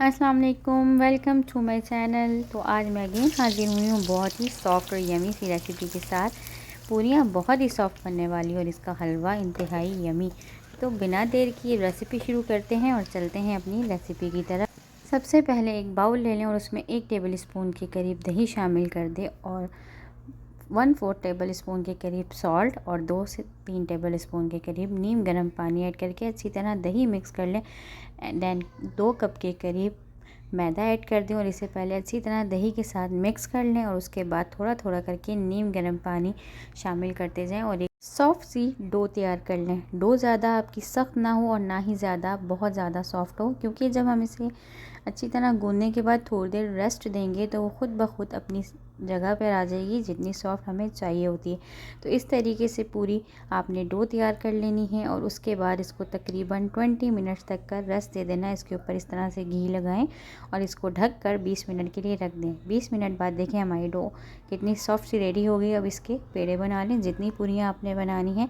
अस्सलाम वालेकुम, welcome to my channel. तो आज मैं अगेन हाजिर हुई हूँ बहुत ही सॉफ्ट और यमी सी रेसिपी के साथ। पूरियाँ बहुत ही सॉफ्ट बनने वाली और इसका हलवा इंतहाई यमी। तो बिना देर किए रेसिपी शुरू करते हैं और चलते हैं अपनी रेसिपी की तरफ। सबसे पहले एक बाउल ले लें और उसमें 1 टेबल स्पून के करीब दही शामिल कर दें और 1/4 टेबल स्पून के करीब सॉल्ट और 2 से 3 टेबल स्पून के करीब नीम गर्म पानी ऐड करके अच्छी तरह दही मिक्स कर लें। देन 2 कप के करीब मैदा ऐड कर दें और इसे पहले अच्छी तरह दही के साथ मिक्स कर लें और उसके बाद थोड़ा थोड़ा करके नीम गर्म पानी शामिल करते जाएं और एक सॉफ्ट सी डो तैयार कर लें। डो ज़्यादा आपकी सख्त ना हो और ना ही ज़्यादा बहुत ज़्यादा सॉफ्ट हो, क्योंकि जब हम इसे अच्छी तरह गूंदने के बाद थोड़ी देर रेस्ट देंगे तो वो खुद ब खुद अपनी जगह पर आ जाएगी जितनी सॉफ्ट हमें चाहिए होती है। तो इस तरीके से पूरी आपने डो तैयार कर लेनी है और उसके बाद इसको तकरीबन 20 मिनट्स तक का रेस्ट दे देना है। इसके ऊपर इस तरह से घी लगाएं और इसको ढक कर 20 मिनट के लिए रख दें। 20 मिनट बाद देखें हमारी डो कितनी सॉफ्ट सी रेडी हो गई। अब इसके पेड़े बना लें, जितनी पूरियाँ आपने बनानी है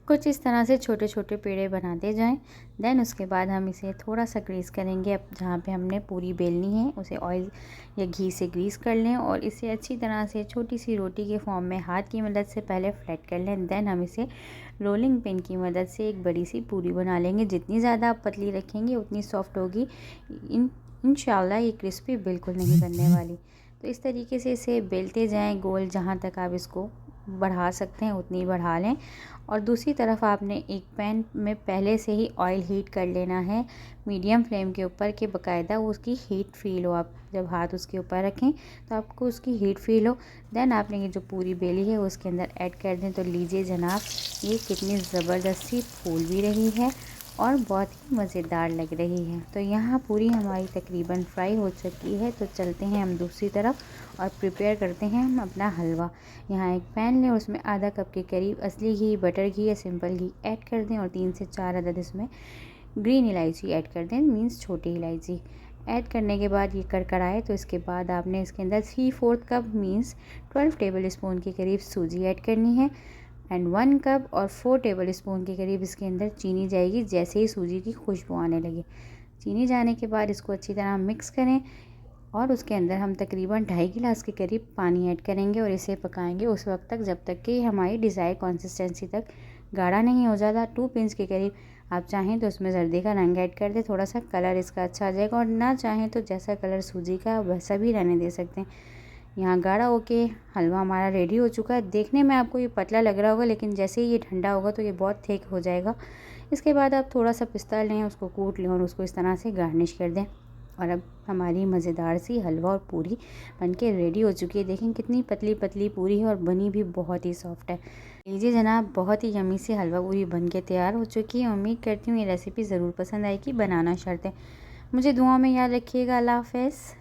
कुछ इस तरह से छोटे छोटे पेड़े बनाते जाएं। देन उसके बाद हम इसे थोड़ा सा ग्रीस करेंगे। अब जहाँ पे हमने पूरी बेलनी है उसे ऑयल या घी से ग्रीस कर लें और इसे अच्छी तरह से छोटी सी रोटी के फॉर्म में हाथ की मदद से पहले फ्लैट कर लें। देन हम इसे रोलिंग पिन की मदद से एक बड़ी सी पूरी बना लेंगे। जितनी ज़्यादा आप पतली रखेंगे उतनी सॉफ्ट होगी। इंशाल्लाह ये क्रिस्पी बिल्कुल नहीं बनने वाली। तो इस तरीके से इसे बेलते जाएं गोल, जहाँ तक आप इसको बढ़ा सकते हैं उतनी बढ़ा लें। और दूसरी तरफ आपने एक पैन में पहले से ही ऑयल हीट कर लेना है मीडियम फ्लेम के ऊपर, कि बाकायदा उसकी हीट फील हो। आप जब हाथ उसके ऊपर रखें तो आपको उसकी हीट फील हो। देन आपने ये जो पूरी बेली है उसके अंदर ऐड कर दें। तो लीजिए जनाब, ये कितनी ज़बरदस्ती फूल भी रही है और बहुत ही मज़ेदार लग रही है। तो यहाँ पूरी हमारी तकरीबन फ्राई हो चुकी है। तो चलते हैं हम दूसरी तरफ और प्रिपेयर करते हैं हम अपना हलवा। यहाँ एक पैन लें और उसमें आधा कप के करीब असली घी, बटर घी या सिंपल घी ऐड कर दें और 3 से 4 अदद इसमें ग्रीन इलायची ऐड कर दें, मीन्स छोटी इलायची। ऐड करने के बाद ये करकराए तो इसके बाद आपने इसके अंदर 3/4 कप मीन्स 12 टेबल स्पून के करीब सूजी ऐड करनी है एंड 1 कप और 4 टेबल स्पून के करीब इसके अंदर चीनी जाएगी। जैसे ही सूजी की खुशबू आने लगे, चीनी जाने के बाद इसको अच्छी तरह मिक्स करें और उसके अंदर हम तकरीबन 2.5 गिलास के करीब पानी ऐड करेंगे और इसे पकाएंगे उस वक्त तक जब तक कि हमारी डिज़ायर कंसिस्टेंसी तक गाढ़ा नहीं हो जाता। 2 पिंच के करीब आप चाहें तो उसमें जर्दी का रंग ऐड कर दें, थोड़ा सा कलर इसका अच्छा आ जाएगा, और ना चाहें तो जैसा कलर सूजी का वैसा भी रहने दे सकते हैं। यहाँ गाढ़ा होके हलवा हमारा रेडी हो चुका है। देखने में आपको ये पतला लग रहा होगा, लेकिन जैसे ही ये ठंडा होगा तो ये बहुत थिक हो जाएगा। इसके बाद आप थोड़ा सा पिस्ता लें, उसको कूट लें और उसको इस तरह से गार्निश कर दें। और अब हमारी मज़ेदार सी हलवा और पूरी बनके रेडी हो चुकी है। देखें कितनी पतली पतली पूरी है और बनी भी बहुत ही सॉफ्ट है। लीजिए जनाब, बहुत ही यमी सी हलवा पूरी बनके तैयार हो चुकी है। उम्मीद करती हूँ ये रेसिपी ज़रूर पसंद आएगी, बनाना शर्त है। मुझे दुआ में याद रखिएगा। अल्लाह हाफ़िज़।